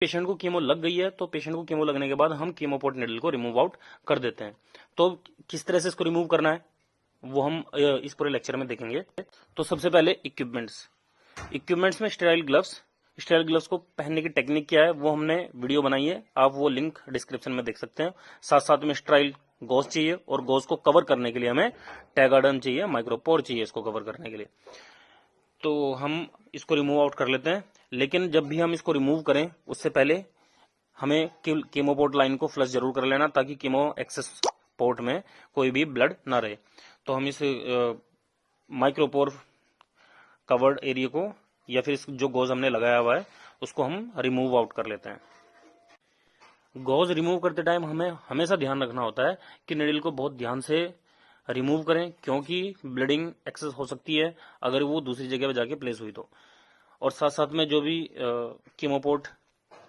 Patient को chemo लग गई है तो पेशेंट को कीमो लगने के बाद हम कीमोपोर्ट निडल को रिमूव आउट कर देते हैं। तो किस तरह से इसको रिमूव करना है वो हम इस पूरे लेक्चर में देखेंगे। तो सबसे पहले इक्विपमेंट्स में स्टेराइल ग्लव्स को पहनने की टेक्निक क्या है वो हमने वीडियो बनाई है, आप वो लिंक डिस्क्रिप्शन में देख सकते हैं। साथ साथ में स्टेराइल गॉज चाहिए और गॉज को कवर करने के लिए हमें टैगाडर्म चाहिए, माइक्रोपोर चाहिए इसको कवर करने के लिए। तो हम इसको रिमूव आउट कर लेते हैं, लेकिन जब भी हम इसको रिमूव करें उससे पहले हमें कीमोपोर्ट लाइन को फ्लश जरूर कर लेना ताकि कीमो एक्सेस पोर्ट में कोई भी ब्लड ना रहे। तो हम इस माइक्रोपोर कवर्ड एरिया को या फिर इस जो गॉज हमने लगाया हुआ है उसको हम रिमूव आउट कर लेते हैं। गॉज रिमूव करते टाइम हमें हमेशा ध्यान रखना होता है कि निडल को बहुत ध्यान से रिमूव करें, क्योंकि ब्लीडिंग एक्सेस हो सकती है अगर वो दूसरी जगह पे जाके प्लेस हुई तो। और साथ साथ में जो भी कीमोपोर्ट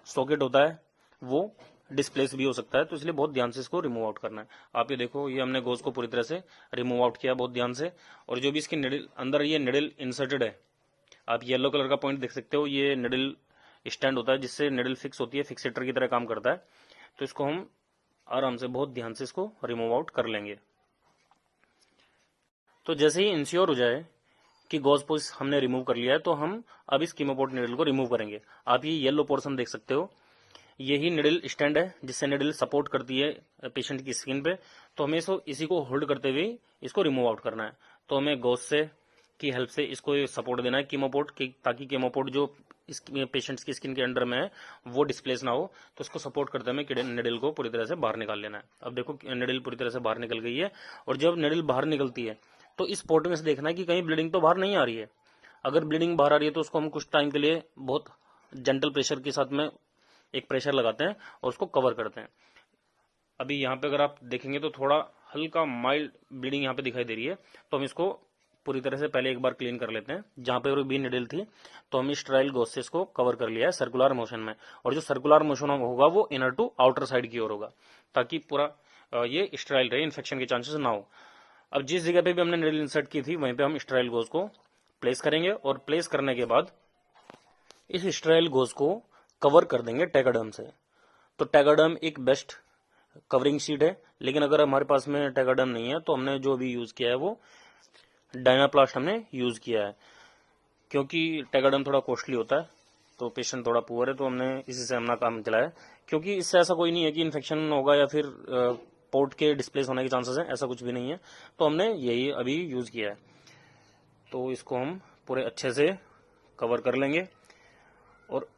सॉकेट होता है वो डिस्प्लेस भी हो सकता है, तो इसलिए बहुत ध्यान से इसको रिमूव आउट करना है। आप ये देखो, ये हमने गोज को पूरी तरह से रिमूव आउट किया बहुत ध्यान से। और जो भी इसकी निडल अंदर ये निडल इंसर्टेड है, आप येलो कलर का पॉइंट देख सकते हो, ये निडल स्टैंड होता है जिससे निडल फिक्स होती है, फिक्सेटर की तरह काम करता है। तो इसको हम आराम से बहुत ध्यान से इसको रिमूव आउट कर लेंगे। तो जैसे ही इंश्योर हो जाए कि गॉज पोज हमने रिमूव कर लिया है तो हम अब इस कीमोपोर्ट निडल को रिमूव करेंगे। आप ये येलो पोर्शन देख सकते हो, यही निडल स्टैंड है जिससे निडल सपोर्ट करती है पेशेंट की स्किन पे। तो हमें इसी को होल्ड करते हुए इसको रिमूव आउट करना है। तो हमें गॉज से की हेल्प से इसको सपोर्ट देना है कीमोपोर्ट की, ताकि कीमोपोर्ट जो इस पेशेंट्स की स्किन के अंडर में है वो डिस्प्लेस ना हो। तो इसको सपोर्ट करते हुए निडल को पूरी तरह से बाहर निकाल लेना है। अब देखो निडल पूरी तरह से बाहर निकल गई है। और जब निडल बाहर निकलती है तो इस पोर्ट में से देखना है कि कहीं ब्लीडिंग तो बाहर नहीं आ रही है। अगर ब्लीडिंग बाहर आ रही है तो उसको हम कुछ टाइम के लिए बहुत जेंटल प्रेशर के साथ में एक प्रेशर लगाते हैं और उसको कवर करते हैं। अभी यहाँ पे अगर आप देखेंगे तो थोड़ा हल्का माइल्ड ब्लीडिंग यहाँ पे दिखाई दे रही है। तो हम इसको पूरी तरह से पहले एक बार क्लीन कर लेते हैं। जहाँ पे भी निडल थी तो हम स्टेराइल गॉज से इसको कवर कर लिया है सर्कुलर मोशन में। और जो सर्कुलर मोशन होगा वो इनर टू आउटर साइड की ओर होगा, ताकि पूरा ये स्टेराइल रहे, इन्फेक्शन के चांसेस ना हो। अब जिस जगह पे भी हमने निडल इंसर्ट की थी वहीं पे हम स्टेराइल गॉज को प्लेस करेंगे और प्लेस करने के बाद इस स्टेराइल गॉज को कवर कर देंगे टैगाडर्म से। तो टैगाडर्म एक बेस्ट कवरिंग शीट है, लेकिन अगर हमारे पास में टैगाडर्म नहीं है तो हमने जो भी यूज किया है वो डायनाप्लास्ट हमने यूज किया है, क्योंकि टैगाडर्म थोड़ा कॉस्टली होता है। तो पेशेंट थोड़ा पुअर है तो हमने इसी से अपना काम चलाया, क्योंकि इससे ऐसा कोई नहीं है कि इन्फेक्शन होगा या फिर पोर्ट के डिस्प्लेस होने के चांसेस हैं, ऐसा कुछ भी नहीं है। तो हमने यही अभी यूज किया है। तो इसको हम पूरे अच्छे से कवर कर लेंगे और